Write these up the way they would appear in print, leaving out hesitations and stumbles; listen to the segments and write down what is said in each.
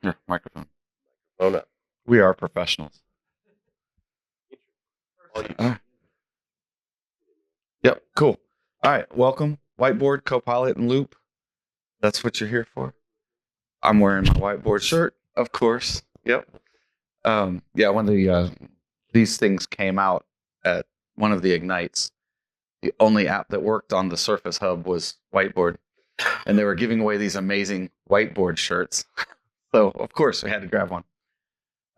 Here, microphone. Oh no. We are professionals. Yep, cool. All right, welcome. Whiteboard, Copilot, and Loop. That's what you're here for. I'm wearing my whiteboard shirt, of course. Yep. When these things came out at one of the Ignites, the only app that worked on the Surface Hub was Whiteboard, and they were giving away these amazing whiteboard shirts. So of course we had to grab one.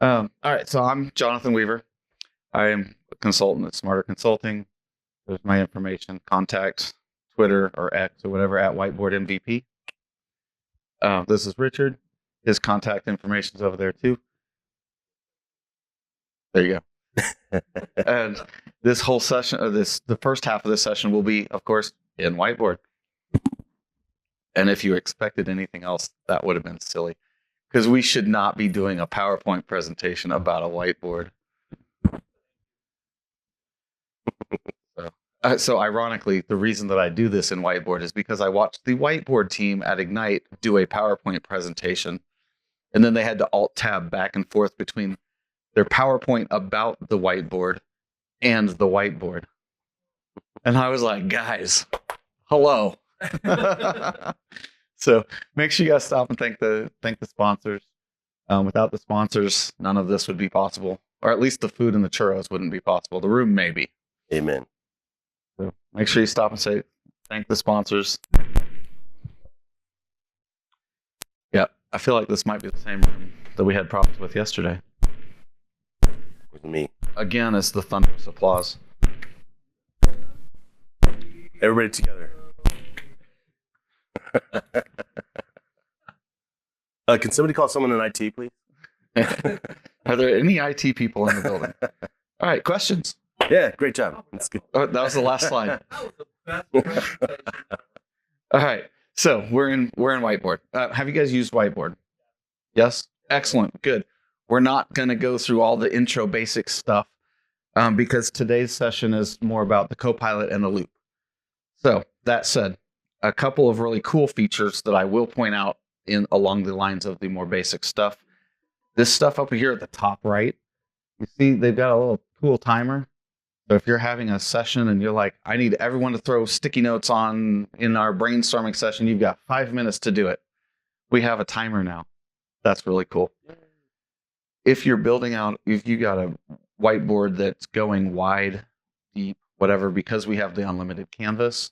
All right, so I'm Jonathan Weaver. I am a consultant at Smarter Consulting. There's my information, contact, Twitter or X or whatever at Whiteboard MVP. This is Richard. His contact information is over there too. There you go. And this whole session, the first half of this session will be, of course, in Whiteboard. And if you expected anything else, that would have been silly, because we should not be doing a PowerPoint presentation about a whiteboard. So ironically, the reason that I do this in Whiteboard is because I watched the Whiteboard team at Ignite do a PowerPoint presentation, and then they had to alt-tab back and forth between their PowerPoint about the whiteboard and the whiteboard. And I was like, guys, hello. So make sure you guys stop and thank the sponsors. Without the sponsors, none of this would be possible, or at least the food and the churros wouldn't be possible. The room, maybe. Amen. So make sure you stop and say thank the sponsors. Yeah, I feel like this might be the same room that we had problems with yesterday. With me. Again, it's the thunderous applause. Everybody together. Can somebody call someone in IT, please? Are there any IT people in the building? All right, questions. Yeah, great job. That's good. Oh, that was the last slide. All right, so we're in Whiteboard. Have you guys used Whiteboard? Yes, excellent, good. We're not going to go through all the intro basic stuff because today's session is more about the Copilot and the Loop. So that said, a couple of really cool features that I will point out in along the lines of the more basic stuff. This stuff up here at the top right, you see they've got a little cool timer. So if you're having a session and you're like, I need everyone to throw sticky notes on in our brainstorming session, you've got 5 minutes to do it. We have a timer now. That's really cool. If you're building out, if you got a whiteboard that's going wide, deep, whatever, because we have the unlimited canvas,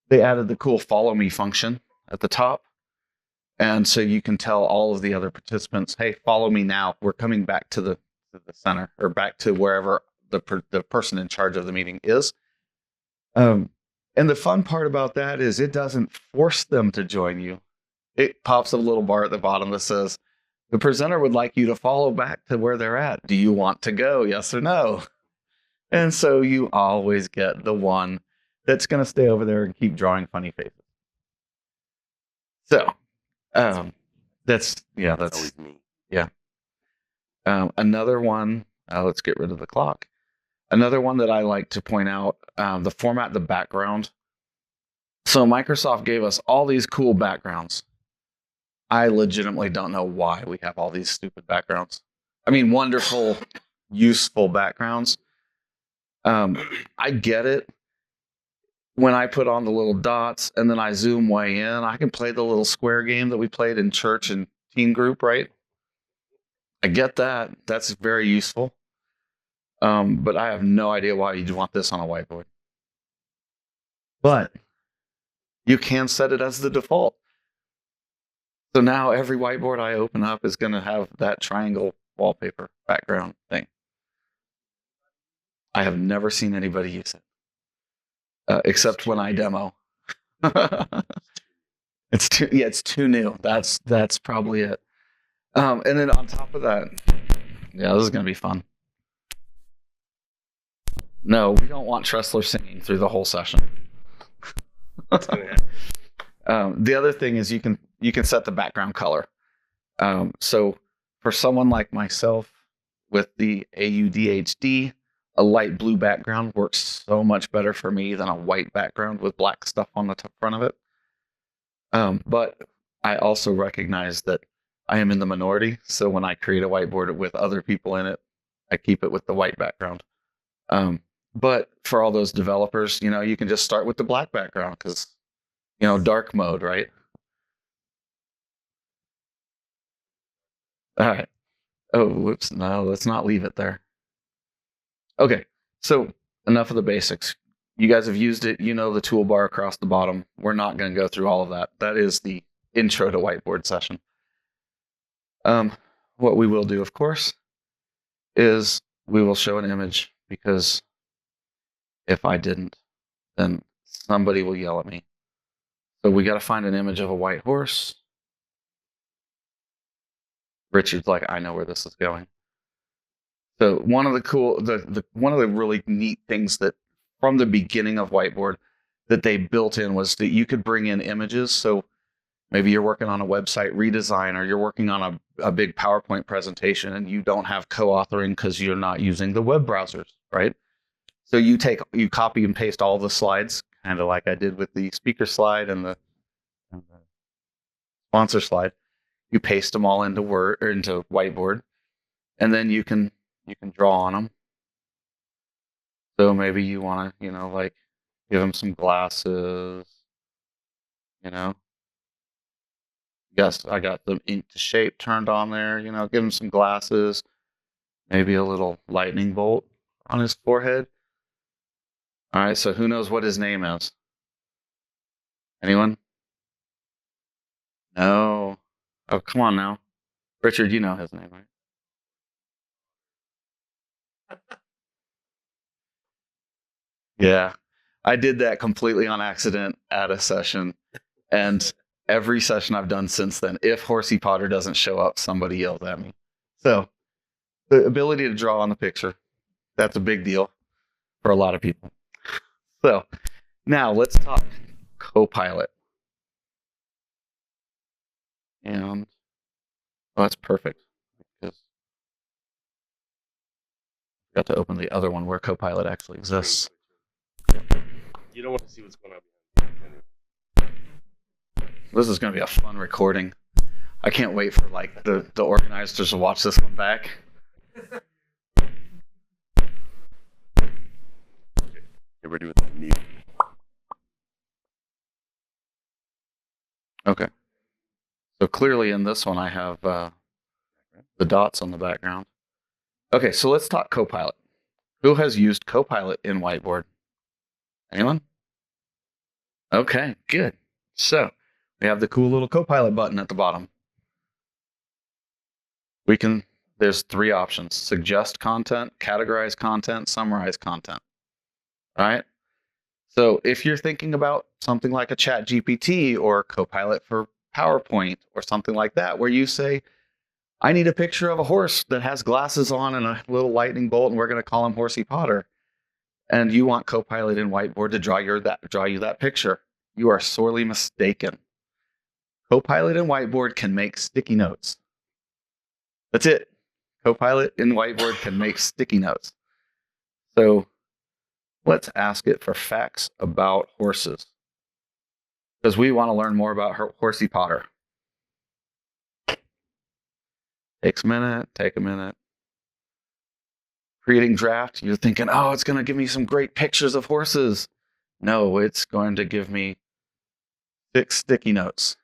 they added the cool follow me function at the top. And so you can tell all of the other participants, hey, follow me now. We're coming back to the center, or back to wherever the person in charge of the meeting is. And the fun part about that is it doesn't force them to join you. It pops a little bar at the bottom that says, the presenter would like you to follow back to where they're at. Do you want to go? Yes or no? And so you always get the one that's going to stay over there and keep drawing funny faces. So that's always me. Yeah. Another one, let's get rid of the clock. Another one that I like to point out, the format, the background. So Microsoft gave us all these cool backgrounds. I legitimately don't know why we have all these stupid backgrounds. I mean, wonderful, useful backgrounds. I get it. When I put on the little dots and then I zoom way in, I can play the little square game that we played in church and teen group, right? I get that. That's very useful. But I have no idea why you'd want this on a whiteboard. But you can set it as the default. So now every whiteboard I open up is going to have that triangle wallpaper background thing. I have never seen anybody use it. Except when I demo. It's too new. That's probably it. And then on top of that, yeah, this is going to be fun. No, we don't want Tressler singing through the whole session. The other thing is you can set the background color. So for someone like myself with the AUDHD, a light blue background works so much better for me than a white background with black stuff on the front of it. But I also recognize that I am in the minority. So when I create a whiteboard with other people in it, I keep it with the white background. But for all those developers, you can just start with the black background because, dark mode, right? All right. Oh, whoops. No, let's not leave it there. Okay. So enough of the basics. You guys have used it. You know the toolbar across the bottom. We're not going to go through all of that. That is the intro to whiteboard session. What we will do, of course, is we will show an image because if I didn't, then somebody will yell at me. So we got to find an image of a white horse. Richard's like, I know where this is going. So one of the one of the really neat things that from the beginning of Whiteboard that they built in was that you could bring in images. So maybe you're working on a website redesign or you're working on a big PowerPoint presentation and you don't have co-authoring because you're not using the web browsers, right? So you copy and paste all the slides, kind of like I did with the speaker slide and the sponsor slide. You paste them all into Word or into Whiteboard, and then you can draw on them. So maybe you want to, like give them some glasses, Yes, I got the ink to shape turned on there, give him some glasses, maybe a little lightning bolt on his forehead. All right, so who knows what his name is? Anyone? No. Oh, come on now. Richard, you know his name, right? Yeah. I did that completely on accident at a session. And every session I've done since then, if Horsey Potter doesn't show up, somebody yells at me. So the ability to draw on the picture, that's a big deal for a lot of people. So now let's talk Copilot. And that's perfect because I got to open the other one where Copilot actually exists. You don't want to see what's going on. This is going to be a fun recording. I can't wait for like the organizers to watch this one back. Get ready with the mute. Okay. So clearly in this one I have the dots on the background. Okay, so let's talk Copilot. Who has used Copilot in Whiteboard? Anyone? Okay, good. So we have the cool little Copilot button at the bottom. There's 3 options: suggest content, categorize content, summarize content. All right. So if you're thinking about something like a Chat GPT or Copilot for PowerPoint or something like that, where you say, I need a picture of a horse that has glasses on and a little lightning bolt, and we're going to call him Horsey Potter. And you want Copilot in Whiteboard to draw you that picture. You are sorely mistaken. Copilot in Whiteboard can make sticky notes. That's it. Copilot in Whiteboard can make sticky notes. So let's ask it for facts about horses, because we want to learn more about Horsey Potter. Take a minute. Creating draft, you're thinking, oh, it's going to give me some great pictures of horses. No, it's going to give me 6 sticky notes.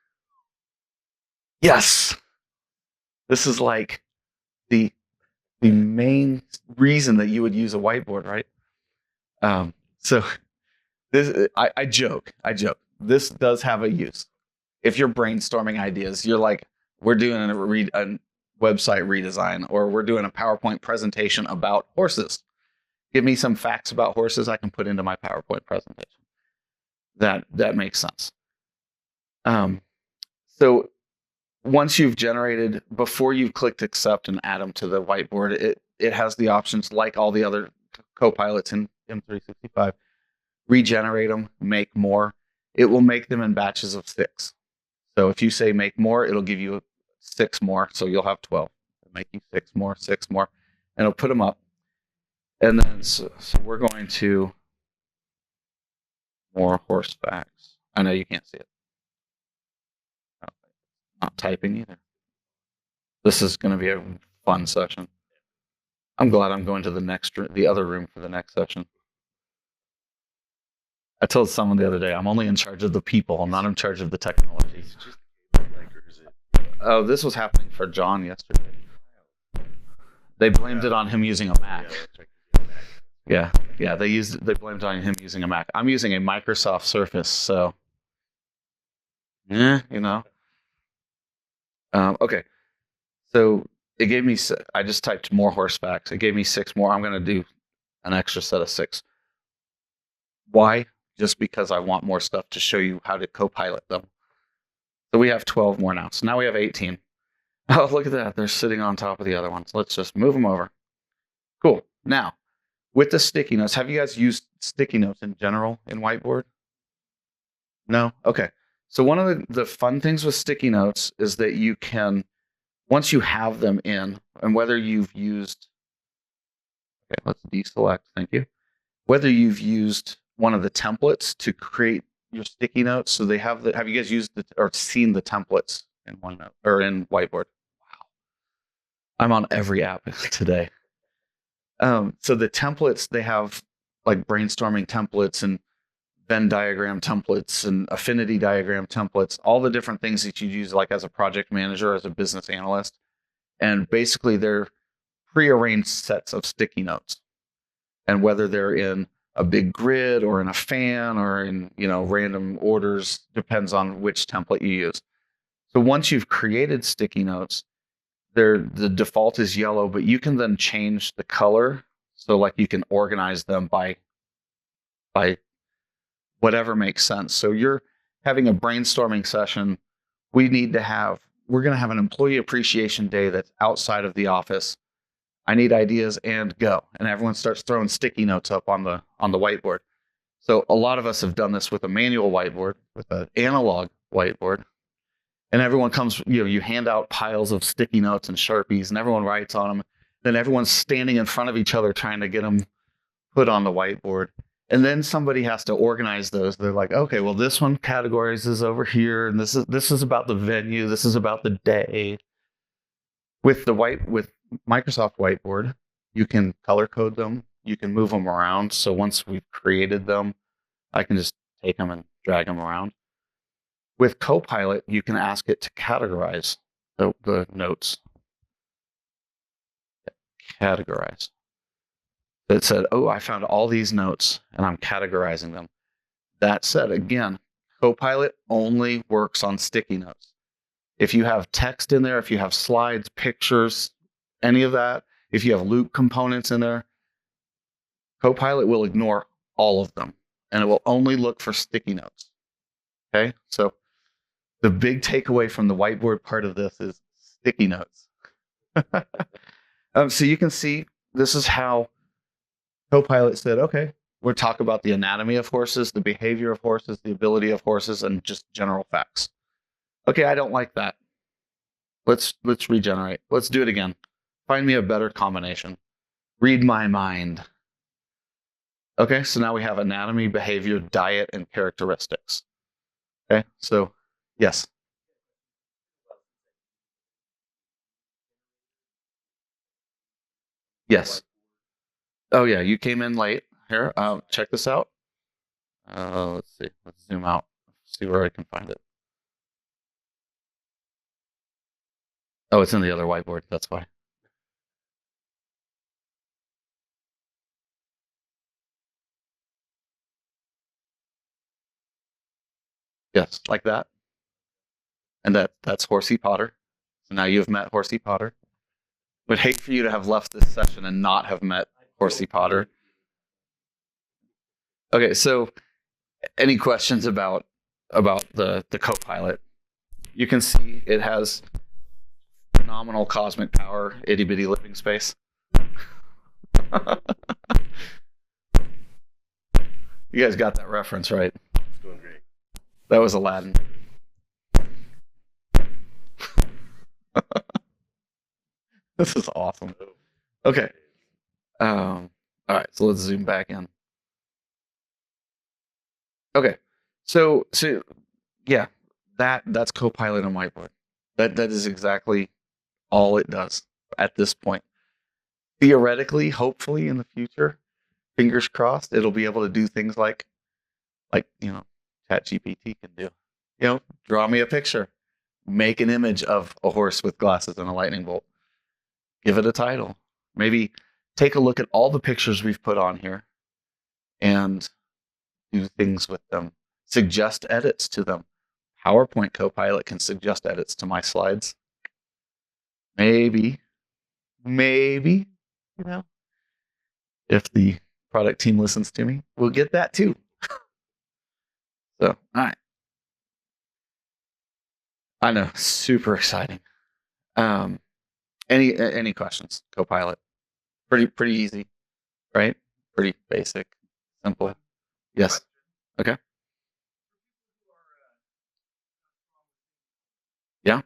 Yes. This is like the main reason that you would use a whiteboard, right? So this, I joke. This does have a use. If you're brainstorming ideas, you're like, we're doing a website redesign, or we're doing a PowerPoint presentation about horses. Give me some facts about horses I can put into my PowerPoint presentation. That makes sense. So once you've generated, before you've clicked accept and add them to the whiteboard, it has the options like all the other Copilots in M365. Regenerate them, make more. It will make them in batches of 6. So if you say make more, it'll give you 6 more. So you'll have 12. It'll make you 6 more, and it'll put them up. And then so we're going to more horse facts. I know you can't see it. Not typing either. This is going to be a fun session. I'm glad I'm going to the other room for the next session. I told someone the other day, I'm only in charge of the people. I'm not in charge of the technology. Is it just like, or is it? Oh, this was happening for John yesterday. They blamed it on him using a Mac. Yeah, they blamed it on him using a Mac. I'm using a Microsoft Surface, so yeah, okay, so it gave me. I just typed more horse facts. It gave me 6 more. I'm going to do an extra set of 6. Why? Just because I want more stuff to show you how to co-pilot them. So we have 12 more now. So now we have 18. Oh, look at that. They're sitting on top of the other ones. Let's just move them over. Cool. Now, with the sticky notes, have you guys used sticky notes in general in Whiteboard? No? Okay. So one of the fun things with sticky notes is that you can, once you have them in, and whether you've used, okay, let's deselect, thank you. Whether you've used one of the templates to create your sticky notes, so they have have you guys used or seen the templates in OneNote or in Whiteboard? Wow. I'm on every app today. So the templates, they have like brainstorming templates and Venn diagram templates and affinity diagram templates, all the different things that you use like as a project manager, as a business analyst. And basically they're prearranged sets of sticky notes. And whether they're in a big grid or in a fan or in, random orders, depends on which template you use. So once you've created sticky notes, the default is yellow, but you can then change the color. So like you can organize them by whatever makes sense. So you're having a brainstorming session. We're going to have an employee appreciation day that's outside of the office. I need ideas and go. And everyone starts throwing sticky notes up on the whiteboard. So a lot of us have done this with a manual whiteboard, with an analog whiteboard. And everyone comes, you hand out piles of sticky notes and Sharpies and everyone writes on them. Then everyone's standing in front of each other trying to get them put on the whiteboard. And then somebody has to organize those. They're like, okay, well, this one categorizes over here. And this is about the venue. This is about the day. With Microsoft Whiteboard, you can color code them. You can move them around. So once we've created them, I can just take them and drag them around. With Copilot, you can ask it to categorize the notes. Categorize. It said, oh, I found all these notes and I'm categorizing them. That said, again, Copilot only works on sticky notes. If you have text in there, if you have slides, pictures, any of that, if you have loop components in there, Copilot will ignore all of them and it will only look for sticky notes. Okay, so the big takeaway from the whiteboard part of this is sticky notes. So you can see this is how Copilot said, okay, we'll talk about the anatomy of horses, the behavior of horses, the ability of horses, and just general facts. Okay, I don't like that. Let's regenerate. Let's do it again. Find me a better combination. Read my mind. Okay, so now we have anatomy, behavior, diet, and characteristics. Okay, so yes. Yes. Oh yeah, you came in late. Here, check this out. Let's see. Let's zoom out. See where I can find it. Oh, it's in the other whiteboard. That's why. Yes, like that. And that's Horsey Potter. So now you've met Horsey Potter. Would hate for you to have left this session and not have met Horsey Potter. Okay, so any questions about the Copilot? You can see it has phenomenal cosmic power, itty bitty living space. You guys got that reference, right? It's going great. That was Aladdin. This is awesome. Okay. All right, so let's zoom back in. Okay. So yeah, that's Copilot on Whiteboard. That is exactly all it does at this point. Theoretically, hopefully in the future, fingers crossed, it'll be able to do things like ChatGPT can do. Draw me a picture, make an image of a horse with glasses and a lightning bolt, give it a title, maybe take a look at all the pictures we've put on here and do things with them, suggest edits to them. PowerPoint Copilot can suggest edits to my slides. Maybe, if the product team listens to me, we'll get that too. So, all right. I know, super exciting. Any questions? Copilot, pretty easy, right? Pretty basic, simple. Yes. Okay. Yeah.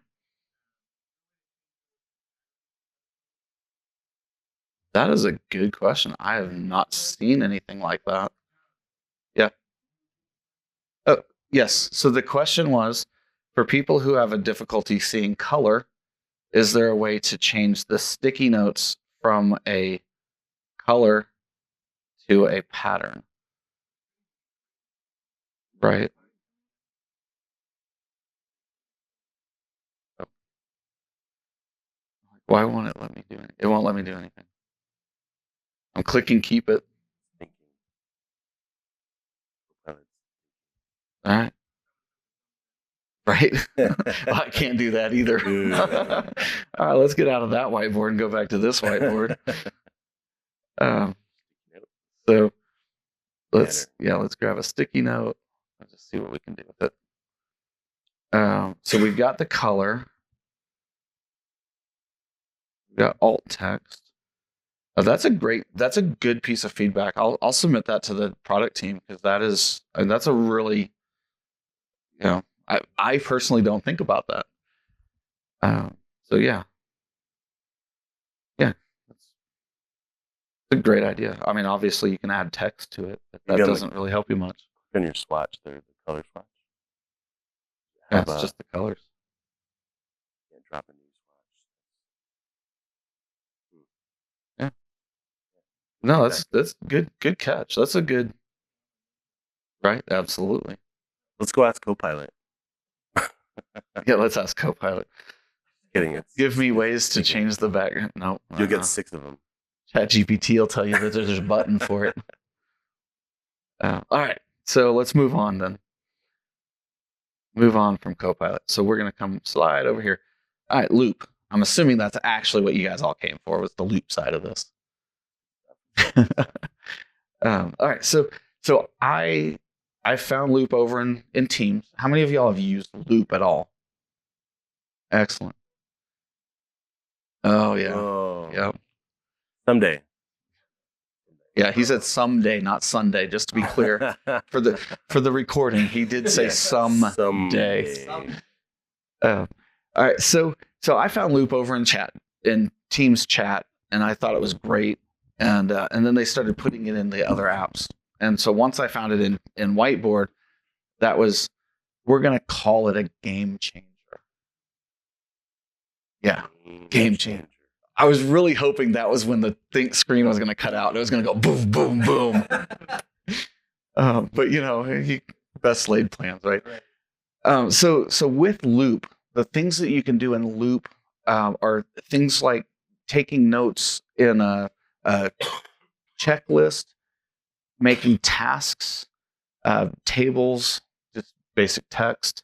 That is a good question. I have not seen anything like that. Yeah. Oh, yes. So the question was, for people who have a difficulty seeing color, is there a way to change the sticky notes from a color to a pattern? Right. Why won't it let me do it? It won't let me do anything. I'm clicking keep it. Thinking. All right. Right? I can't do that either. All right, let's get out of that whiteboard and go back to this whiteboard. So let's grab a sticky note. Let's just see what we can do with it. So we've got the color. We've got alt text. That's a good piece of feedback. I'll submit that to the product team because that's a really, I personally don't think about that. So yeah, it's a great idea. I mean, obviously you can add text to it, but that doesn't really help you much. On your swatch there, the color swatch. Yeah, it's just the colors. Yeah, drop a new swatch. Yeah. No, that's good. Good catch. That's a good. Right. Absolutely. Let's go ask Copilot. Yeah, let's ask Copilot. Kidding. Give me ways to change the background. No. You'll get 6 of them. ChatGPT will tell you that there's a button for it. All right. So let's move on then. Move on from Copilot. So we're going to come slide over here. All right, Loop. I'm assuming that's actually what you guys all came for, was the Loop side of this. All right. So I found Loop over in Teams. How many of y'all have used Loop at all? Excellent. Oh, yeah. Oh. Yeah. Someday. Yeah, he said someday, not Sunday, just to be clear. For the recording, he did say someday. All right, so I found Loop over in Teams chat, and I thought it was great. And then they started putting it in the other apps. And so once I found it in Whiteboard, we're going to call it a game changer. Yeah, game changer. I was really hoping that was when the screen was going to cut out. It was going to go boom, boom, boom. But best laid plans, right? So with Loop, the things that you can do in Loop are things like taking notes in a checklist, making tasks, tables, just basic text.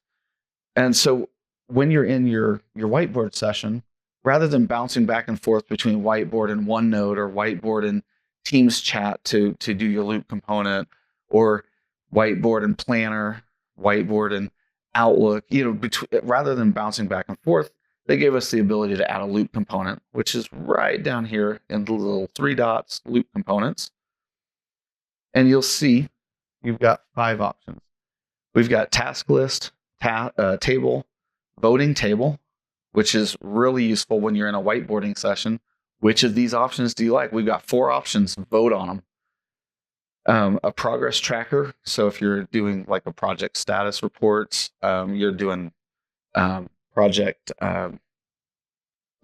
And so when you're in your whiteboard session, rather than bouncing back and forth between Whiteboard and OneNote or Whiteboard and Teams chat to do your Loop component, or Whiteboard and Planner, Whiteboard and Outlook, rather than bouncing back and forth, they gave us the ability to add a Loop component, which is right down here in the little 3 dots, Loop components. And you'll see you've got 5 options. We've got task list, table, voting table, which is really useful when you're in a whiteboarding session. Which of these options do you like? We've got 4 options. Vote on them. A progress tracker. So if you're doing like a project status reports, you're doing project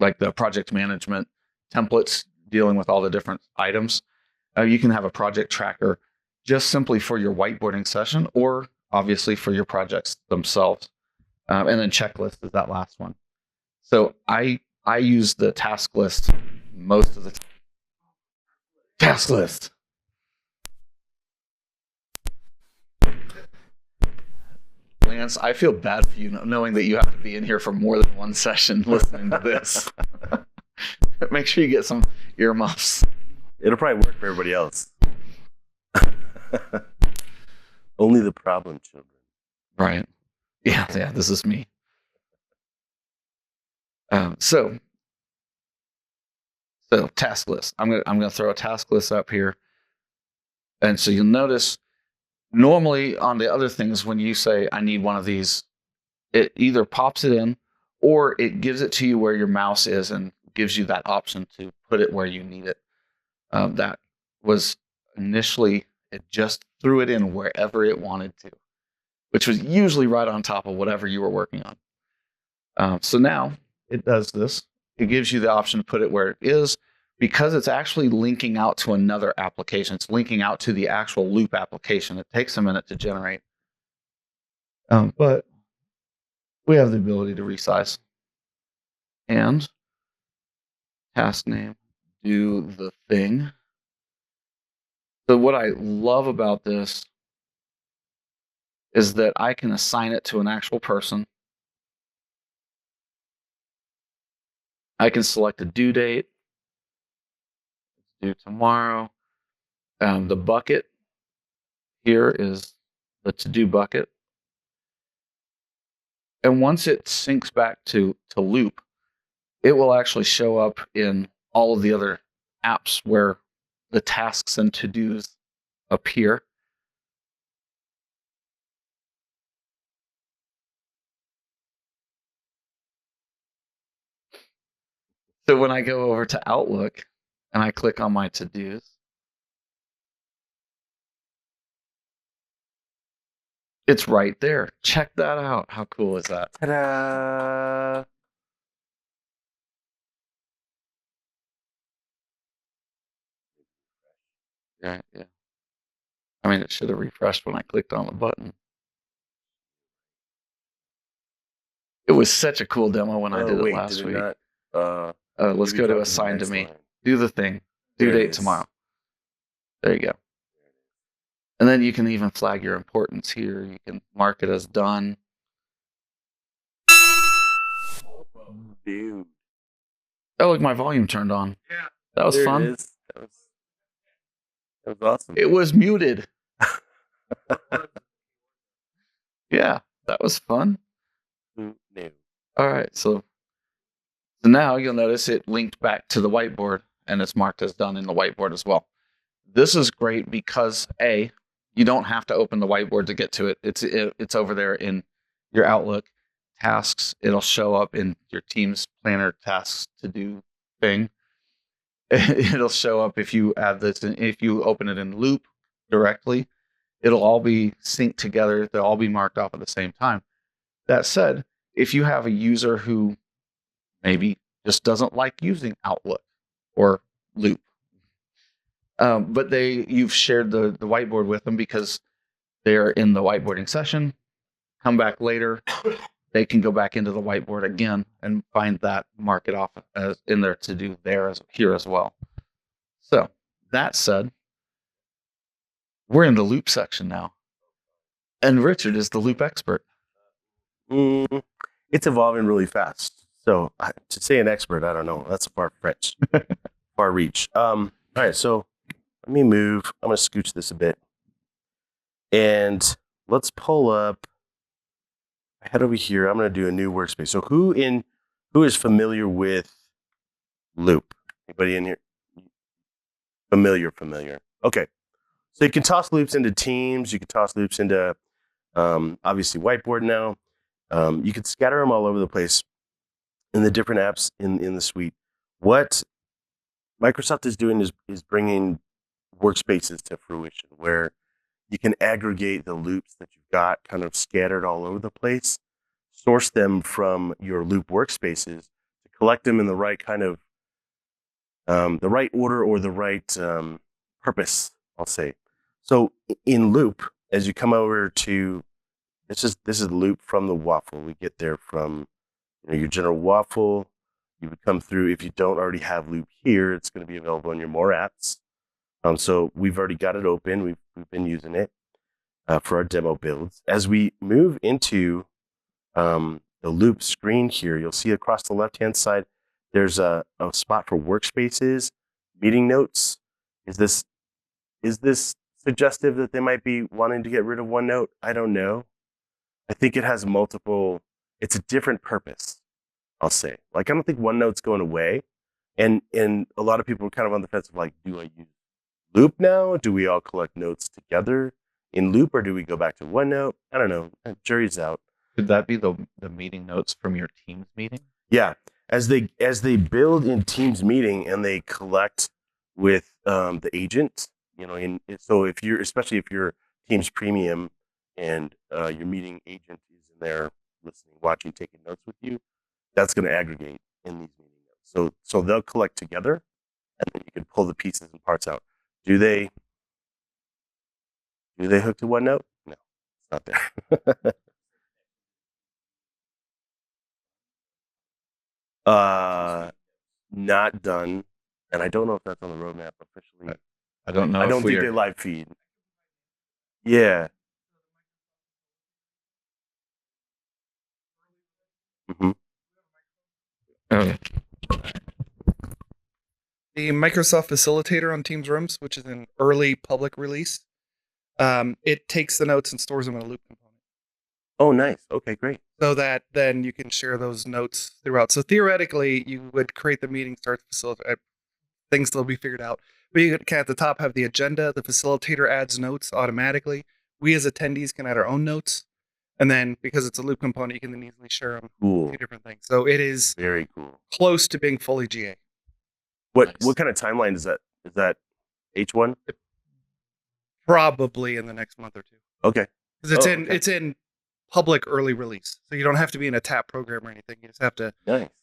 like the project management templates dealing with all the different items. You can have a project tracker just simply for your whiteboarding session, or obviously for your projects themselves. And then checklist is that last one. So I use the task list most of the time. Task list. Lance, I feel bad for you knowing that you have to be in here for more than one session listening to this. Make sure you get some earmuffs. It'll probably work for everybody else. Only the problem children. Right. Yeah, this is me. So task list. I'm gonna throw a task list up here. And so you'll notice normally on the other things, when you say I need one of these, it either pops it in or it gives it to you where your mouse is and gives you that option to put it where you need it. That was initially, it just threw it in wherever it wanted to, which was usually right on top of whatever you were working on. So now it does this. It gives you the option to put it where it is, because it's actually linking out to another application. It's linking out to the actual Loop application. It takes a minute to generate. But we have the ability to resize. And task name, do the thing. So what I love about this is that I can assign it to an actual person. I can select a due date. Due tomorrow. The bucket here is the to-do bucket. And once it syncs back to Loop, it will actually show up in all of the other apps where the tasks and to-dos appear. So when I go over to Outlook and I click on my to-dos, it's right there. Check that out. How cool is that? Ta-da! Yeah. I mean, it should have refreshed when I clicked on the button. It was such a cool demo when I did it last week. Let's go to assign to me. Do the thing. Due date tomorrow. There you go. And then you can even flag your importance here. You can mark it as done. Dude. Oh, look, my volume turned on. Yeah. That was fun. It is. That was awesome. It was muted. Yeah, that was fun. Who knew? All right, so now you'll notice it linked back to the whiteboard, and it's marked as done in the whiteboard as well. This is great because A, you don't have to open the whiteboard to get to it. It's over there in your Outlook tasks. It'll show up in your Teams planner tasks to do thing. It'll show up if you add this, and if you open it in Loop directly, it'll all be synced together. They'll all be marked off at the same time. That said, if you have a user who maybe just doesn't like using Outlook or Loop, but you've shared the whiteboard with them because they're in the whiteboarding session, come back later, they can go back into the whiteboard again and find that, mark it off as in their to do there here as well. So that said, we're in the Loop section now, and Richard is the Loop expert. It's evolving really fast. So to say an expert, I don't know. That's a far reach. All right, so let me move. I'm going to scooch this a bit, and let's pull up. I head over here. I'm going to do a new workspace. So who is familiar with Loop? Anybody in here? Familiar. Okay. So you can toss loops into Teams. You can toss loops into obviously Whiteboard now. You can scatter them all over the place in the different apps in the suite. What Microsoft is doing is bringing workspaces to fruition, where you can aggregate the loops that you've got kind of scattered all over the place, source them from your Loop workspaces to collect them in the right kind of the right order or the right purpose, I'll say. So in Loop, as you come over to this is Loop from the waffle. We get there from your general waffle. You would come through. If you don't already have Loop here, it's going to be available in your more apps. So we've already got it open. We've been using it for our demo builds. As we move into the Loop screen here, you'll see across the left-hand side, there's a spot for workspaces, meeting notes. Is this suggestive that they might be wanting to get rid of OneNote? I don't know. I think it has multiple. It's a different purpose, I'll say. Like, I don't think OneNote's going away. And a lot of people are kind of on the fence of like, do I use Loop now? Do we all collect notes together in Loop, or do we go back to OneNote? I don't know. Jury's out. Could that be the meeting notes from your Teams meeting? Yeah. As they build in Teams meeting and they collect with the agent, so especially if you're Teams Premium and your meeting agent is in there listening, watching, taking notes with you, that's going to aggregate in these meeting notes. So they'll collect together, and then you can pull the pieces and parts out. Do they hook to OneNote? No, it's not there. Not done, and I don't know if that's on the roadmap officially. I don't know. I don't think they live feed. Yeah. Mm-hmm. Okay. The Microsoft Facilitator on Teams Rooms, which is an early public release, it takes the notes and stores them in a Loop component. Oh, nice. Okay, great. So that then you can share those notes throughout. So theoretically, you would create the meeting, start the facilitator. Things will be figured out. But you can at the top have the agenda. The facilitator adds notes automatically. We as attendees can add our own notes. And then because it's a Loop component, you can then easily share them. Cool. Two different things. So it is Very cool. close to being fully GA. What kind of timeline is that? Is that H1? Probably in the next month or two. Okay. Because it's in public early release. So you don't have to be in a TAP program or anything. You just have to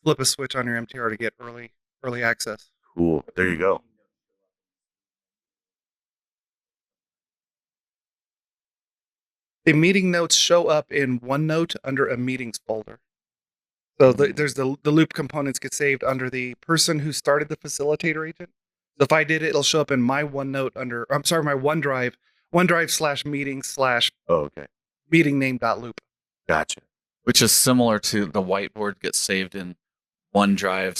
flip a switch on your MTR to get early access. Cool. There you go. The meeting notes show up in OneNote under a meetings folder. So there's the Loop components get saved under the person who started the facilitator agent. So if I did it, it'll show up in my OneNote my OneDrive /meeting/ meeting name.loop. Gotcha. Which is similar to the whiteboard gets saved in OneDrive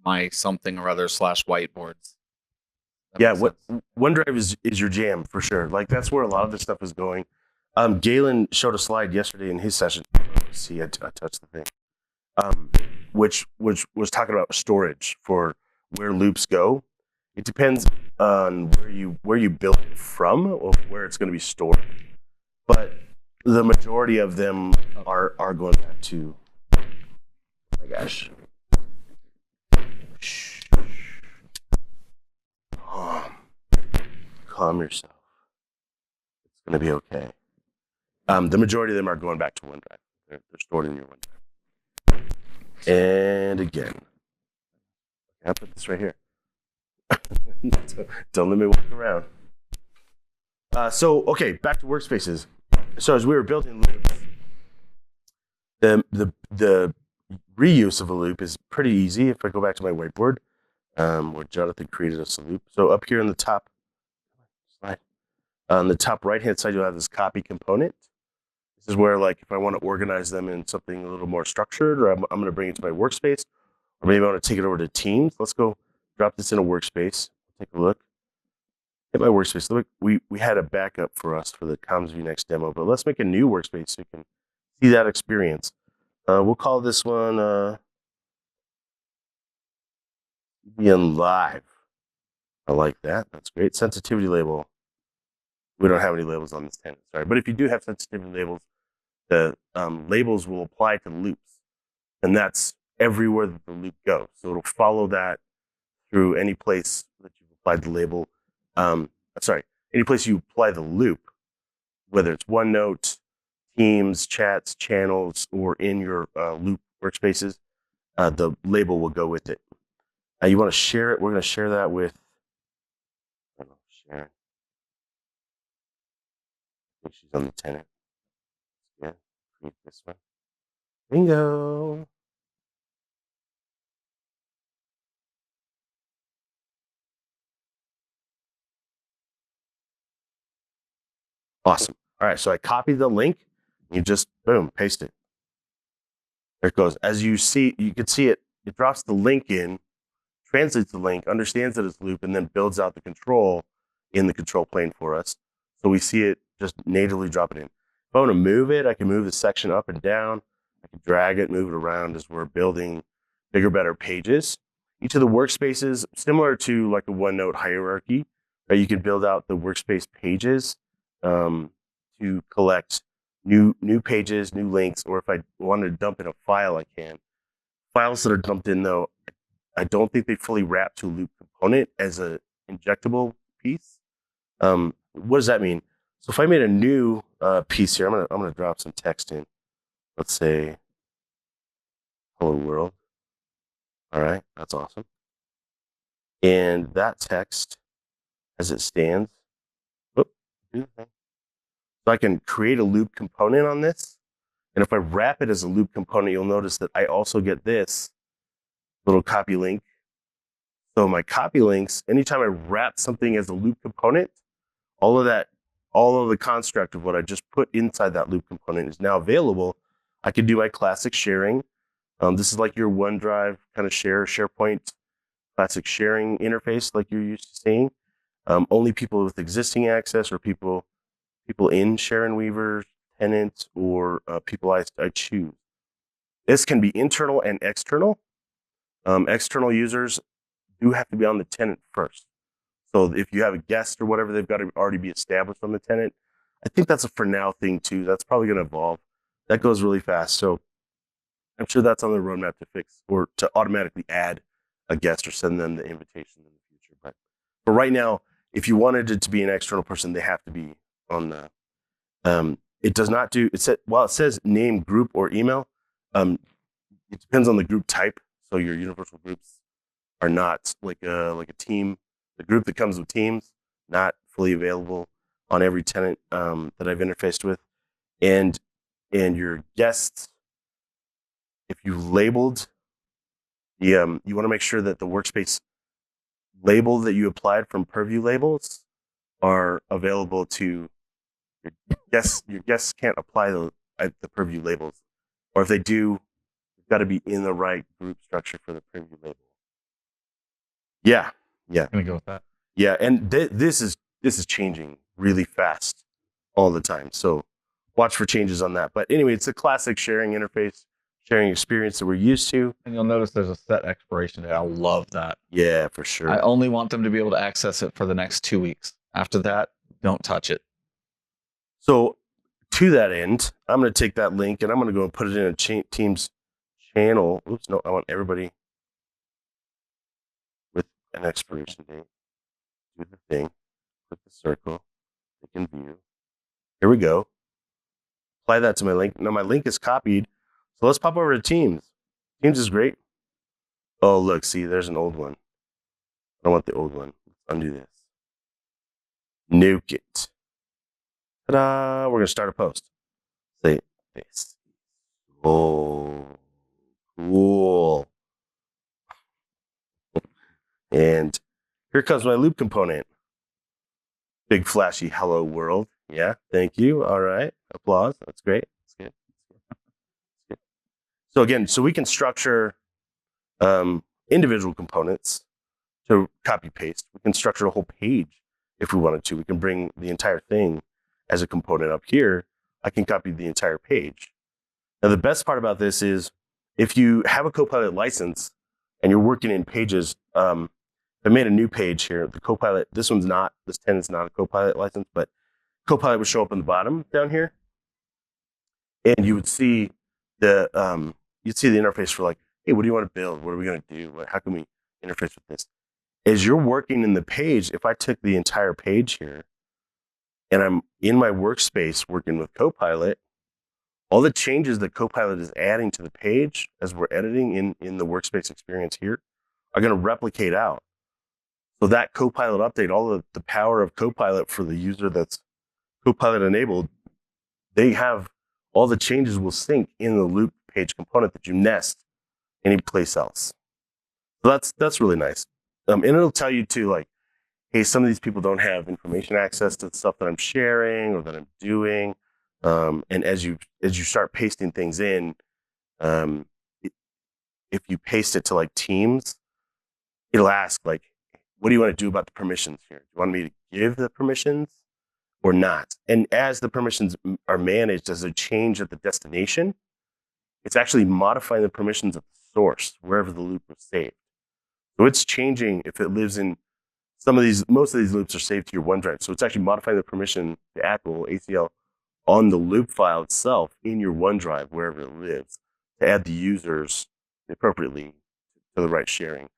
/my something or other /whiteboards. Yeah, OneDrive is your jam for sure. Like, that's where a lot of this stuff is going. Galen showed a slide yesterday in his session. See, I touched the thing. Which was talking about storage for where loops go. It depends on where you build it from or where it's going to be stored. But the majority of them are going back to. Oh my gosh. Shh. Calm yourself. It's going to be okay. The majority of them are going back to OneDrive. They're stored in your OneDrive. And again, I'll put this right here. Don't let me walk around. Okay, back to workspaces. So as we were building loops, the reuse of a loop is pretty easy. If I go back to my whiteboard, where Jonathan created us a loop. So up here in the top slide, on the top right-hand side, you'll have this copy component. This is where, like, if I want to organize them in something a little more structured, or I'm going to bring it to my workspace, or maybe I want to take it over to Teams. Let's go drop this in a workspace. Take a look. Hit my workspace. Look, we had a backup for us for the CommsView Next demo, but let's make a new workspace so you can see that experience. We'll call this one Being Live. I like that. That's great. Sensitivity label. We don't have any labels on this tenant, sorry. But if you do have sensitivity labels, the labels will apply to loops. And that's everywhere that the loop goes. So it'll follow that through any place that you've applied the label. Any place you apply the loop, whether it's OneNote, Teams, chats, channels, or in your loop workspaces, the label will go with it. You want to share it. We're going to share that with, I don't know, Sharon. I think she's on the tenant. Yeah, create this one. Bingo. Awesome. All right, so I copied the link. You just, boom, paste it. There it goes. As you see, you can see it. It drops the link in, translates the link, understands that it's Loop, and then builds out the control in the control plane for us. So we see it just natively drop it in. If I want to move it, I can move the section up and down. I can drag it, move it around as we're building bigger, better pages. Each of the workspaces, similar to like a OneNote hierarchy, right? You can build out the workspace pages to collect new pages, new links, or if I wanted to dump in a file, I can. Files that are dumped in, though, I don't think they fully wrap to a Loop component as an injectable piece. What does that mean? So if I made a new piece here, I'm gonna drop some text in. Let's say, "Hello world." All right, that's awesome. And that text, as it stands, so I can create a Loop component on this. And if I wrap it as a Loop component, you'll notice that I also get this little copy link. So my copy links, anytime I wrap something as a Loop component, all of the construct of what I just put inside that Loop component is now available. I can do my classic sharing. This is like your OneDrive kind of SharePoint classic sharing interface like you're used to seeing. Only people with existing access or people in Sharon Weaver tenants or people I choose. This can be internal and external. External users do have to be on the tenant first. So if you have a guest or whatever, they've got to already be established on the tenant. I think that's a for now thing too. That's probably going to evolve. That goes really fast. So I'm sure that's on the roadmap to fix or to automatically add a guest or send them the invitation in the future. But for right now, if you wanted it to be an external person, they have to be on the. It does not do. It says name, group, or email. It depends on the group type. So your universal groups are not like a team. The group that comes with teams, not fully available on every tenant that I've interfaced with, and your guests. If you labeled you want to make sure that the workspace label that you applied from Purview labels are available to your guests. Your guests can't apply the Purview labels, or if they do, you've got to be in the right group structure for the Purview label. Yeah. I'm gonna go with that. Yeah, and this is changing really fast all the time. So watch for changes on that. But anyway, it's a classic sharing interface, sharing experience that we're used to. And you'll notice there's a set expiration date. I love that. Yeah, for sure. I only want them to be able to access it for the next 2 weeks. After that, don't touch it. So to that end, I'm going to take that link and I'm going to go and put it in a Teams channel. Oops, no, I want everybody with an expiration date. Do the thing, click the circle, click in view. Here we go. Apply that to my link. Now my link is copied. So let's pop over to Teams. Teams is great. Oh, look, see, there's an old one. I don't want the old one. Let's undo this. Nuke it. Ta-da! We're going to start a post. Say this. Oh, cool. And here comes my Loop component. Big flashy hello world. Yeah, thank you. All right. Applause. That's great. That's good. That's good. So again, we can structure individual components to copy paste. We can structure a whole page if we wanted to. We can bring the entire thing as a component up here. I can copy the entire page. Now the best part about this is if you have a Copilot license and you're working in pages, I made a new page here. The Copilot, this tenant's not a Copilot license, but Copilot would show up on the bottom down here. And you would see the interface for like, hey, what do you want to build? What are we going to do? How can we interface with this? As you're working in the page, if I took the entire page here and I'm in my workspace working with Copilot, all the changes that Copilot is adding to the page as we're editing in the workspace experience here are going to replicate out. So that Copilot update, all the power of Copilot for the user that's Copilot enabled, they have all the changes will sync in the Loop page component that you nest any place else. So that's really nice. And it'll tell you too, like, hey, some of these people don't have information access to the stuff that I'm sharing or that I'm doing. And as you start pasting things in, if you paste it to like Teams, it'll ask like, what do you want to do about the permissions here? Do you want me to give the permissions or not? And as the permissions are managed as a change at the destination, it's actually modifying the permissions of the source, wherever the loop was saved. So it's changing if it lives in most of these loops are saved to your OneDrive. So it's actually modifying the permission, the actual ACL on the loop file itself in your OneDrive, wherever it lives, to add the users appropriately to the right sharing.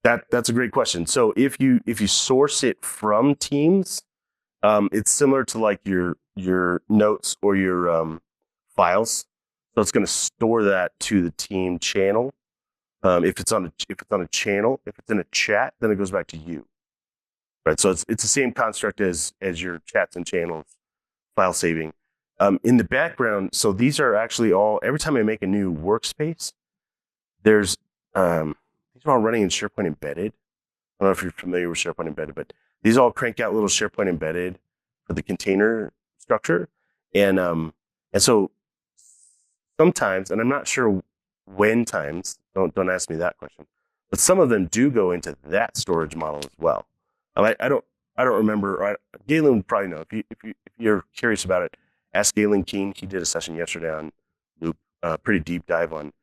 That's a great question. So if you source it from Teams, it's similar to like your notes or your files. So it's going to store that to the team channel. If it's on a channel, if it's in a chat, then it goes back to you. Right. So it's the same construct as your chats and channels file saving. In the background, so these are actually all, every time I make a new workspace, these are all running in SharePoint Embedded. I don't know if you're familiar with SharePoint Embedded, but these all crank out little SharePoint Embedded for the container structure. And so sometimes, and I'm not sure when times, don't ask me that question, but some of them do go into that storage model as well. I don't remember. Galen would probably know. If you're curious about it, ask Galen Keene. He did a session yesterday on Loop, pretty deep dive on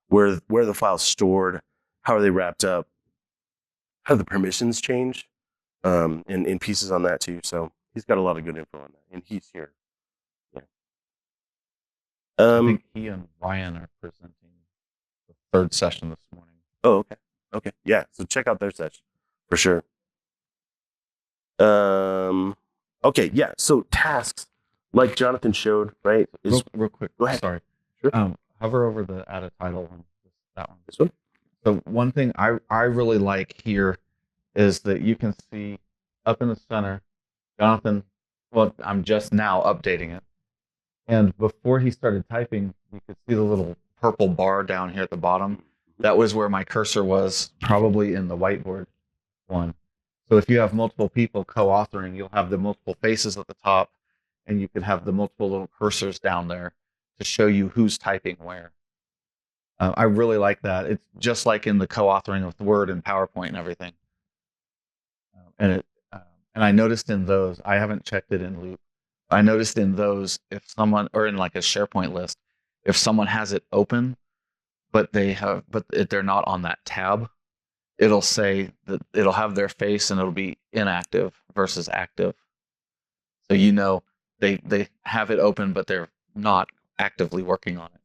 where the file's stored, how are they wrapped up, how the permissions change, and pieces on that too. So he's got a lot of good info on that, and he's here. Yeah. I think he and Ryan are presenting the third session this morning. Oh, okay. Yeah. So check out their session for sure. Okay. Yeah. So tasks, like Jonathan showed, right? Real quick. Go ahead. Sorry. Sure. Hover over the add a title one. That one. This one. So one thing I really like here is that you can see up in the center, Jonathan. Well, I'm just now updating it, and before he started typing, you could see the little purple bar down here at the bottom. That was where my cursor was, probably in the whiteboard one. So if you have multiple people co-authoring, you'll have the multiple faces at the top, and you could have the multiple little cursors down there to show you who's typing where. I really like that. It's just like in the co-authoring with Word and PowerPoint and everything. And I noticed in those, I haven't checked it in Loop. I noticed in those, if someone, or in like a SharePoint list, if someone has it open, but they're not on that tab, it'll say that it'll have their face and it'll be inactive versus active. So you know they have it open, but they're not actively working on it.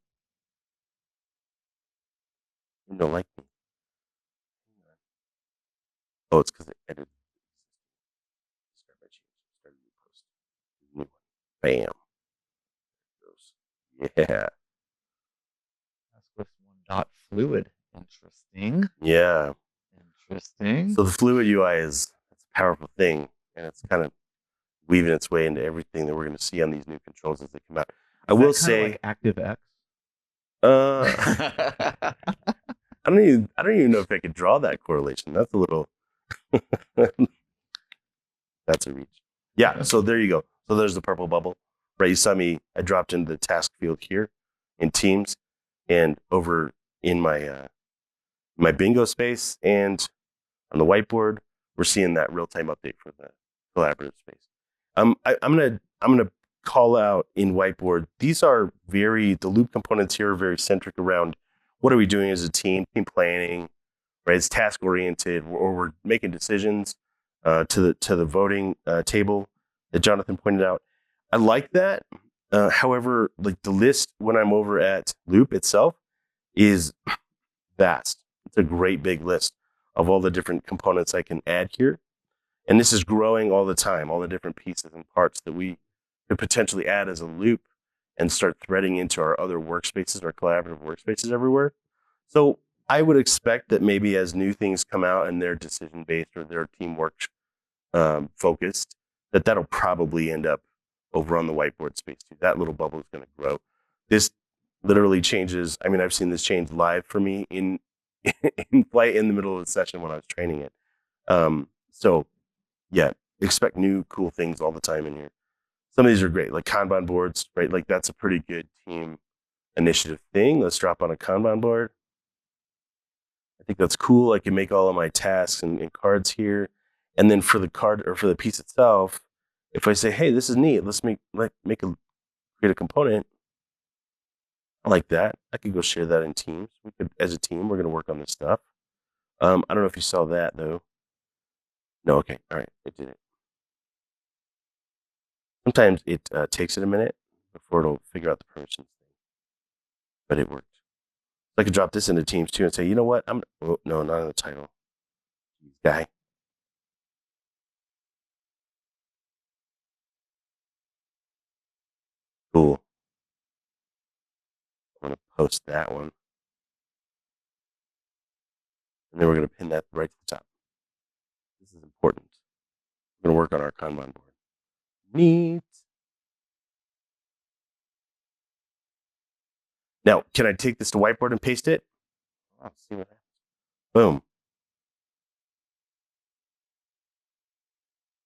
You don't like me. Oh, it's because I edited. Bam. Yeah. That's with one.fluid. Interesting. Yeah. Interesting. So the Fluid UI is a powerful thing, and it's kind of weaving its way into everything that we're going to see on these new controls as they come out. I will say, like ActiveX. I don't even know if I could draw that correlation. That's a little. That's a reach. Yeah. So there you go. So there's the purple bubble, right? You saw me. I dropped into the task field here in Teams, and over in my bingo space and on the whiteboard, we're seeing that real-time update for the collaborative space. I'm gonna call out in whiteboard. These are the Loop components here are very centric around what are we doing as a team planning, right? It's task oriented, or we're making decisions to the voting table that Jonathan pointed out. I like that. However, like the list when I'm over at Loop itself is vast. It's a great big list. of all the different components I can add here. And this is growing all the time, all the different pieces and parts that we could potentially add as a loop and start threading into our other workspaces, our collaborative workspaces everywhere. So I would expect that maybe as new things come out and they're decision-based or they're teamwork focused, that'll probably end up over on the whiteboard space too. That little bubble is going to grow. This literally changes. I mean, I've seen this change live for me in flight in the middle of the session when I was training it. So yeah, expect new cool things all the time in here. Some of these are great, like Kanban boards, right? Like that's a pretty good team initiative thing. Let's drop on a Kanban board. I think that's cool. I can make all of my tasks and cards here. And then for the card or for the piece itself, if I say, hey, this is neat, let's create a component. I like that. I could go share that in Teams. We could, as a team, we're going to work on this stuff. I don't know if you saw that though. No, okay, all right, it did it. Sometimes it takes it a minute before it'll figure out the permissions thing, but it worked. I could drop this into Teams too and say, you know what? Oh, no, not in the title. Guy. Cool. I'm going to post that one. And then we're going to pin that right to the top. This is important. We're going to work on our Kanban board. Neat. Now, can I take this to whiteboard and paste it? Let's see what happens. Boom.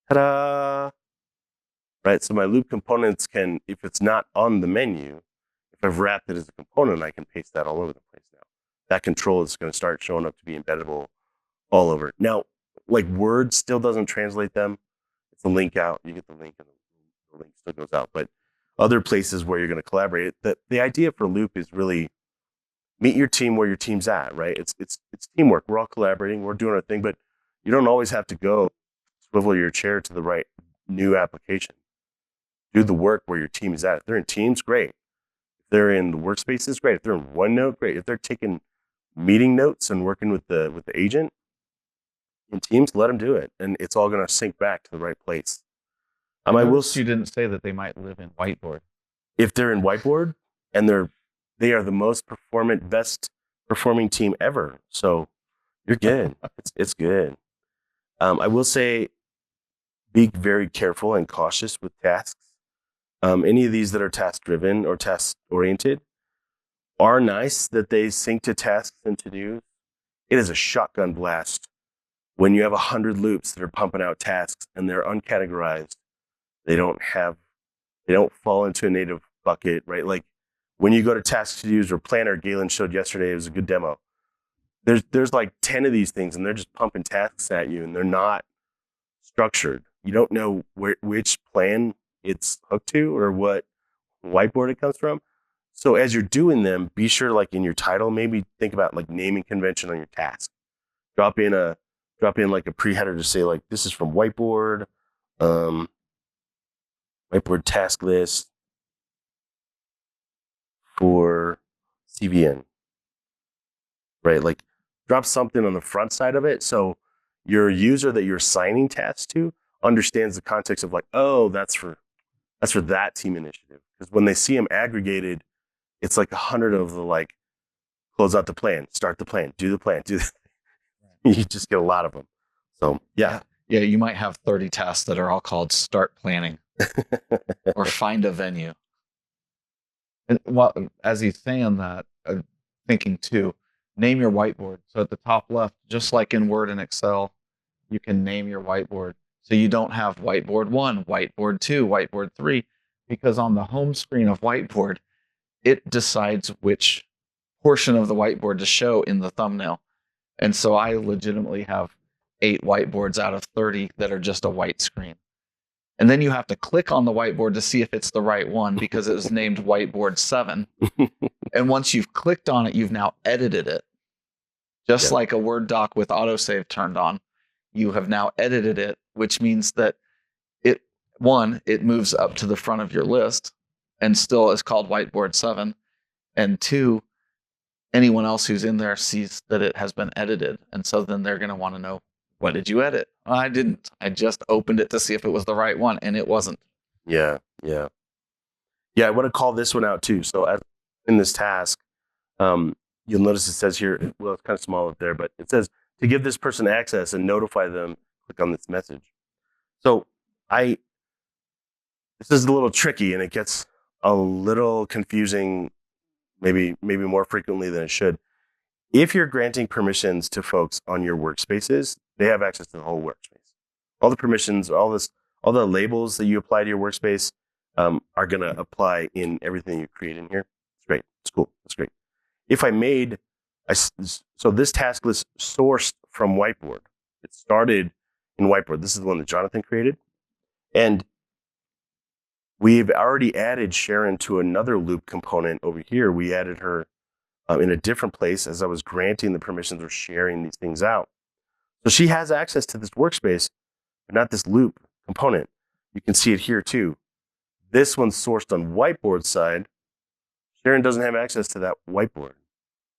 Ta-da! Right, so my loop components can, if it's not on the menu, if I've wrapped it as a component, I can paste that all over the place now. That control is going to start showing up to be embeddable all over. Now, like Word still doesn't translate them. It's a link out. You get the link and the link still goes out. But other places where you're going to collaborate, the idea for Loop is really meet your team where your team's at, right? It's teamwork. We're all collaborating. We're doing our thing, but you don't always have to go swivel your chair to the right new application. Do the work where your team is at. If they're in Teams, great. If they're in the workspaces, great. If they're in OneNote, great. If they're taking meeting notes and working with the agent in Teams, let them do it, and it's all going to sync back to the right place. I will. You didn't say that they might live in Whiteboard. If they're in Whiteboard and they are the most best performing team ever, so you're good. it's good. I will say, be very careful and cautious with tasks. Any of these that are task driven or task oriented are nice that they sync to tasks and to-dos. It is a shotgun blast when you have 100 loops that are pumping out tasks and they're uncategorized. They don't fall into a native bucket, right? Like when you go to tasks, to-dos, or planner, Galen showed yesterday, it was a good demo. There's like 10 of these things and they're just pumping tasks at you and they're not structured. You don't know which plan it's hooked to or what whiteboard it comes from. So as you're doing them, be sure, like in your title, maybe think about like naming convention on your task. Drop in like a pre-header to say like, this is from whiteboard, whiteboard task list for CVN, right? Like drop something on the front side of it so your user that you're assigning tasks to understands the context of like, oh, that's for that team initiative. Because when they see them aggregated, it's like 100 of the like, close out the plan, start the plan, do the plan, you just get a lot of them. So yeah. Yeah, you might have 30 tasks that are all called start planning or find a venue. And as he's saying that, thinking too, name your whiteboard. So at the top left, just like in Word and Excel, you can name your whiteboard. So you don't have whiteboard 1, whiteboard 2, whiteboard 3, because on the home screen of whiteboard, it decides which portion of the whiteboard to show in the thumbnail. And so I legitimately have 8 whiteboards out of 30 that are just a white screen. And then you have to click on the whiteboard to see if it's the right one because it was named whiteboard 7. And once you've clicked on it, you've now edited it. Just like a Word doc with autosave turned on, you have now edited it, which means that it moves up to the front of your list and still is called whiteboard 7. And 2, anyone else who's in there sees that it has been edited. And so then they're going to want to know, what did you edit? I didn't. I just opened it to see if it was the right one, and it wasn't. Yeah. I want to call this one out too. So as in this task, you'll notice it says here, well, it's kind of small up there, but it says to give this person access and notify them, click on this message. So this is a little tricky and it gets a little confusing, maybe more frequently than it should. If you're granting permissions to folks on your workspaces, they have access to the whole workspace. All the permissions, all the labels that you apply to your workspace are going to apply in everything you create in here. It's great. It's cool. That's great. If so this task list sourced from Whiteboard. It started in Whiteboard. This is the one that Jonathan created. And we've already added Sharon to another loop component over here. We added her in a different place as I was granting the permissions or sharing these things out. So she has access to this workspace, but not this loop component. You can see it here too. This one's sourced on Whiteboard side. Sharon doesn't have access to that Whiteboard.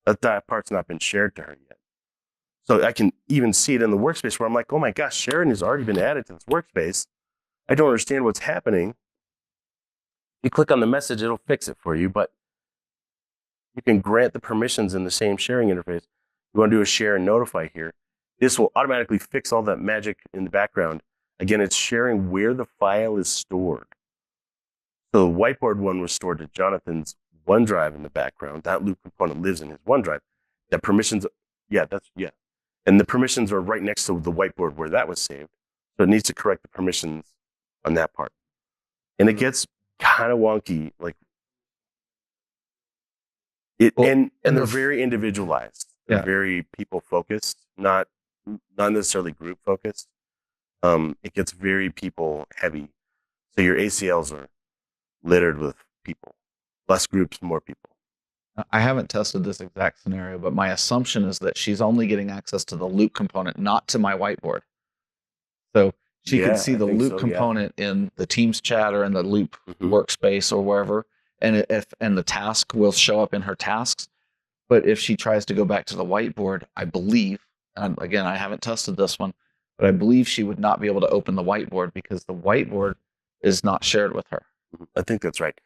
That part's not been shared to her yet. So I can even see it in the workspace where I'm like, oh my gosh, Sharon has already been added to this workspace. I don't understand what's happening. You click on the message, it'll fix it for you, but you can grant the permissions in the same sharing interface. You want to do a share and notify here. This will automatically fix all that magic in the background. Again, it's sharing where the file is stored. So the Whiteboard one was stored to Jonathan's OneDrive in the background. That loop component lives in his OneDrive. The permissions, and the permissions are right next to the Whiteboard where that was saved. So it needs to correct the permissions on that part. And it gets kind of wonky, like it, and they're very individualized. They're very people focused, not necessarily group focused. It gets very people heavy. So your ACLs are littered with people, less groups, more people. I haven't tested this exact scenario, but my assumption is that she's only getting access to the loop component, not to my Whiteboard. So she could see the loop component in the Teams chat or in the loop workspace or wherever, and the task will show up in her tasks. But if she tries to go back to the Whiteboard, I believe, and again, I haven't tested this one, but I believe she would not be able to open the Whiteboard because the Whiteboard is not shared with her. I think that's right.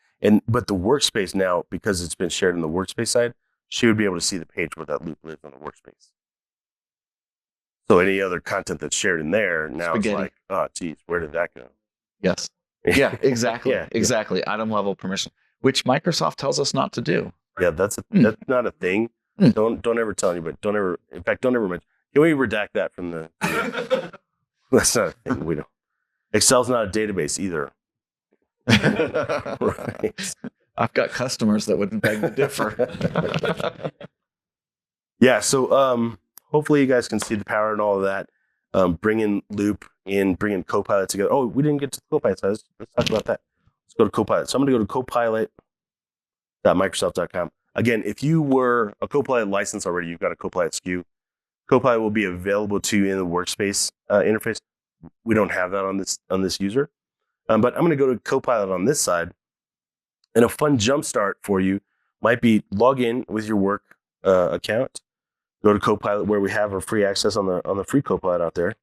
But the workspace now, because it's been shared in the workspace side, she would be able to see the page where that loop lives on the workspace. So any other content that's shared in there now it's like, oh, geez, where did that go? Yes. Yeah, exactly. Exactly. Item level permission, which Microsoft tells us not to do. Yeah, that's not a thing. Don't ever tell anybody. Don't ever mention. Can we redact that from the that's not a thing. We don't. Excel's not a database either. Right. I've got customers that would beg to differ. Yeah, so hopefully you guys can see the power and all of that. Bringing Loop in, bringing Copilot together. Oh, we didn't get to the Copilot side. Let's talk about that. Let's go to Copilot. So I'm going to go to copilot.microsoft.com. Again, if you were a Copilot license already, you've got a Copilot SKU. Copilot will be available to you in the workspace interface. We don't have that on this user. But I'm going to go to Copilot on this side. And a fun jumpstart for you might be log in with your work account. Go to Copilot where we have our free access on the free Copilot out there.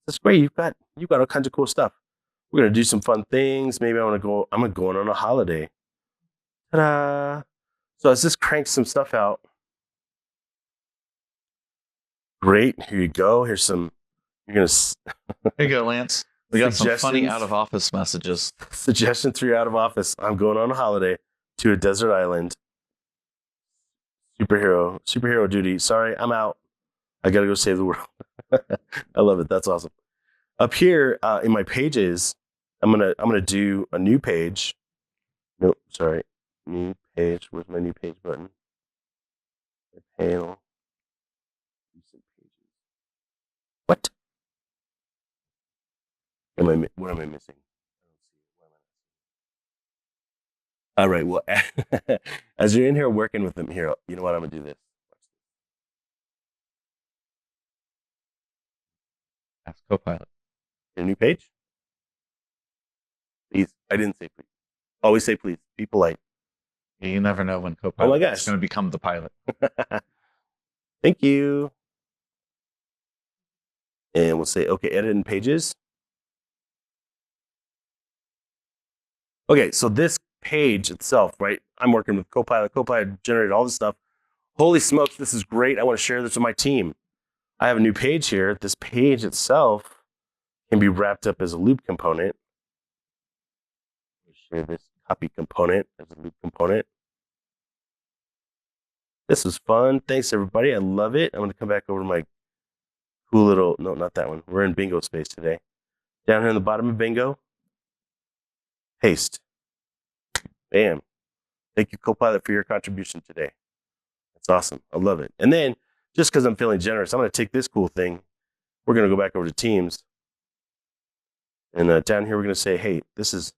That's great. You've got all kinds of cool stuff. We're going to do some fun things. Maybe I'm going on a holiday. Ta-da! So as this cranks some stuff out. Great. Here you go. Here's some. You're going to. Here you go, Lance. We got some funny out of office messages. Suggestions for your out of office. I'm going on a holiday to a desert island. Superhero duty. Sorry, I'm out. I got to go save the world. I love it. That's awesome. Up here in my pages, I'm gonna do a new page. Nope, sorry. New page. Where's my new page button? My panel. Recent pages. What? What am I missing? I don't see it. All right. Well, as you're in here working with them here, you know what? I'm gonna do this. Ask Copilot. A new page? Please. I didn't say please. Always say please. Be polite. You never know when Copilot gosh. is going to become the pilot. Thank you. And we'll say, okay, edit in pages. Okay, so this page itself, right? I'm working with Copilot. Copilot generated all this stuff. Holy smokes, this is great. I want to share this with my team. I have a new page here. This page itself can be wrapped up as a loop component. Share this copy component as a loop component. This was fun. Thanks, everybody. I love it. I'm going to come back over to my cool little, no, not that one. We're in bingo space today. Down here in the bottom of bingo, paste. Bam. Thank you, Copilot, for your contribution today. That's awesome. I love it. And then, just because I'm feeling generous, I'm going to take this cool thing. We're going to go back over to Teams. And down here, we're going to say, hey, this is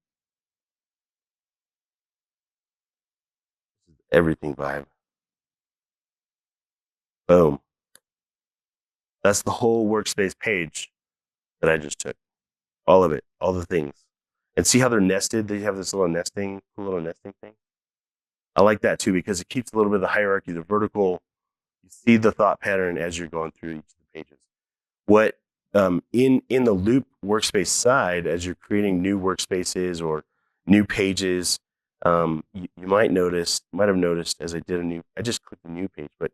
everything vibe. Boom. That's the whole workspace page that I just took. All of it, all the things. And see how they're nested? They have this little nesting, cool little nesting thing. I like that too, because it keeps a little bit of the hierarchy, the vertical. You see the thought pattern as you're going through each of the pages. What in the Loop workspace side, as you're creating new workspaces or new pages, you might have noticed as I just clicked a new page, but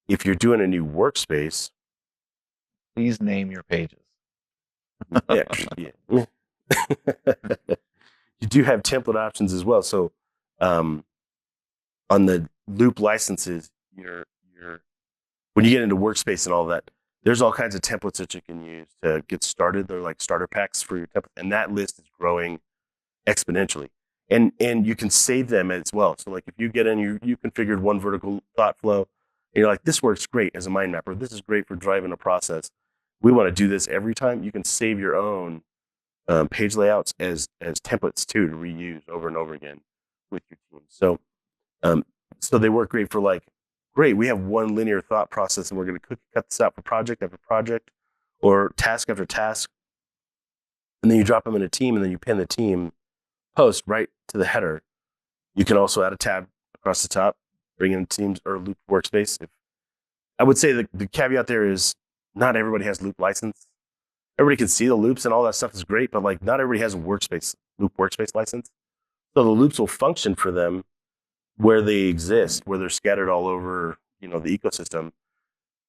if you're doing a new workspace, Please name your pages. yeah. You do have template options as well. So on the Loop licenses, when you get into workspace and all that, there's all kinds of templates that you can use to get started. They're like starter packs for your template, and that list is growing exponentially. And you can save them as well. So like if you get in, you configured one vertical thought flow, and you're like, this works great as a mind mapper. This is great for driving a process. We want to do this every time. You can save your own page layouts as templates too to reuse over and over again with your team. So they work great for like, great, we have one linear thought process and we're going to cut this out for project after project or task after task. And then you drop them in a team and then you pin the team post right to the header. You can also add a tab across the top, bring in Teams or Loop workspace. I would say the caveat there is not everybody has Loop license. Everybody can see the loops and all that stuff is great, but like not everybody has a Loop workspace license. So the loops will function for them where they exist, where they're scattered all over, the ecosystem,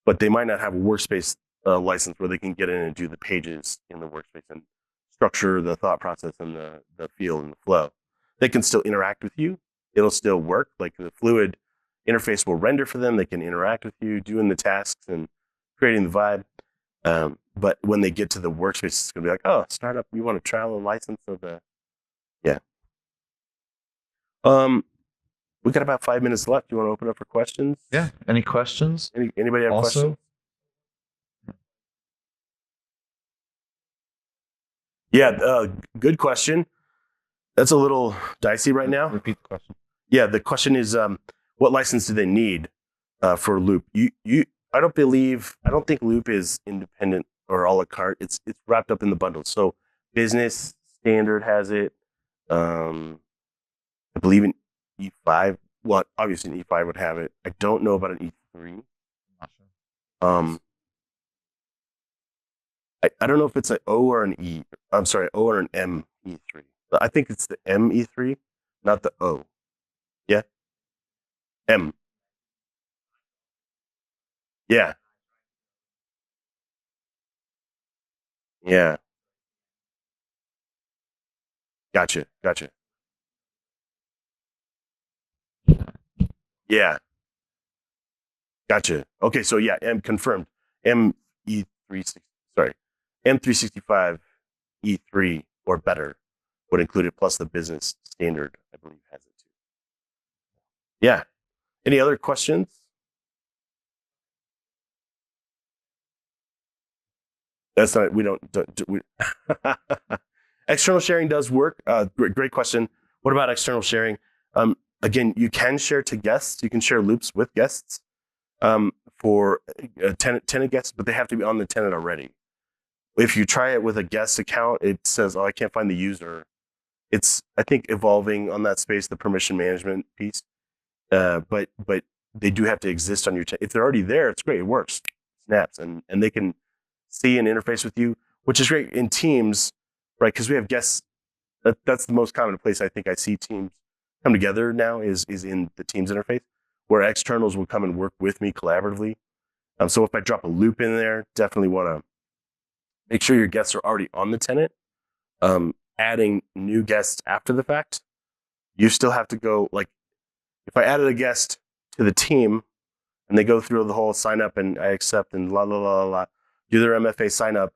but they might not have a workspace license where they can get in and do the pages in the workspace and structure the thought process and the feel and the flow. They can still interact with you. It'll still work. Like the fluid interface will render for them. They can interact with you, doing the tasks and creating the vibe. But when they get to the workspace, it's going to be like, oh, startup, you want to trial a license of the, yeah. We got about 5 minutes left. You want to open up for questions? Yeah. Any questions? Anybody have questions? Yeah, good question. That's a little dicey right now. Repeat the question. Yeah, the question is, what license do they need for Loop? I don't think Loop is independent or a la carte. It's wrapped up in the bundle. So business standard has it. I believe in E5. Well, obviously an E5 would have it. I don't know about an E3. Not sure. I don't know if it's an O or an E. I'm sorry, O or an M E3. I think it's the M E3, not the O. Yeah? M. Yeah. Yeah. Gotcha. Yeah. Gotcha. Okay, so yeah, M confirmed. M365 E3 or better would include it, plus the business standard, I believe, has it too. Yeah. Any other questions? That's not, we don't external sharing does work. Great question. What about external sharing? Again, you can share to guests. You can share loops with guests for tenant guests, but they have to be on the tenant already. If you try it with a guest account, it says, oh, I can't find the user. It's, I think, evolving on that space, the permission management piece. but they do have to exist on your if they're already there, it's great. It works, snaps, and they can see and interface with you, which is great in Teams, right? Because we have guests. That's the most common place I think I see teams come together now is in the Teams interface, where externals will come and work with me collaboratively. So if I drop a loop in there, definitely want to make sure your guests are already on the tenant. Adding new guests after the fact, you still have to go, like, if I added a guest to the team and they go through the whole sign up and I accept and do their MFA sign up,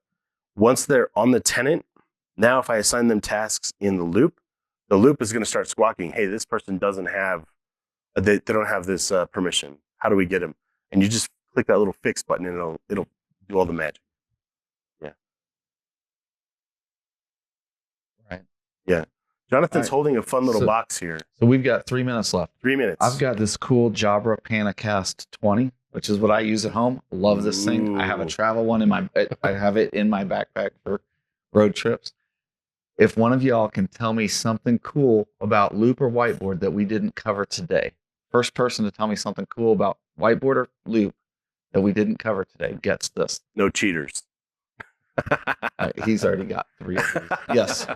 once they're on the tenant, now if I assign them tasks in the loop is going to start squawking, hey, this person doesn't have, they don't have this permission. How do we get them? And you just click that little fix button and it'll do all the magic. Yeah. Right. Yeah. Jonathan's holding a fun little box here. So we've got 3 minutes left. 3 minutes. I've got this cool Jabra Panacast 20, which is what I use at home. Love this thing. I have a travel one I have it in my backpack for road trips. If one of y'all can tell me something cool about Loop or Whiteboard that we didn't cover today, first person to tell me something cool about Whiteboard or Loop that we didn't cover today gets this. No cheaters. He's already got 3 of these. Yes.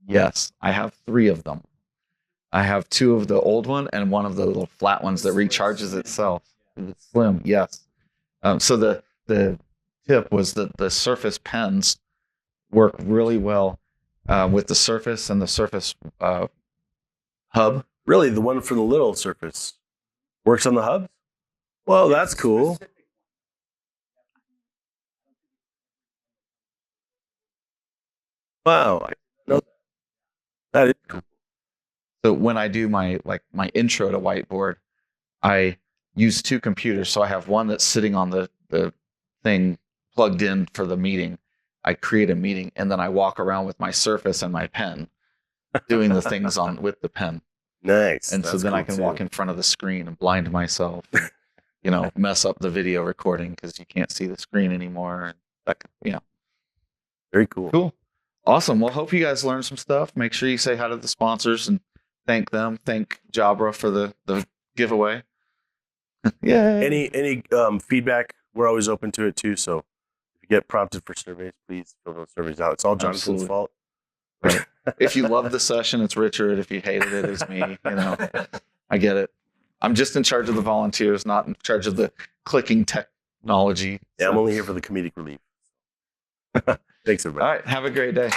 Yes, I have 3 of them. I have 2 of the old one and 1 of the little flat ones that recharges itself. It's slim, yes. So the tip was that the Surface pens work really well with the Surface and the Surface hub. Really, the one for the little Surface works on the hub? Well, that's cool. Wow. No, that is cool. So when I do my intro to Whiteboard, I use 2 computers. So I have one that's sitting on the thing plugged in for the meeting. I create a meeting and then I walk around with my Surface and my pen doing the things with the pen. Nice. And so then I can walk in front of the screen and blind myself, and, mess up the video recording because you can't see the screen anymore. Very cool. Cool. Awesome. Well, hope you guys learned some stuff. Make sure you say hi to the sponsors and thank them. Thank Jabra for the giveaway. Yeah. Any feedback? We're always open to it too. So if you get prompted for surveys, please fill those surveys out. It's all Jonathan's fault. Right. If you love the session, it's Richard. If you hated it, it's me. I get it. I'm just in charge of the volunteers, not in charge of the clicking technology. Yeah, I'm only here for the comedic relief. Thanks, everybody. All right. Have a great day.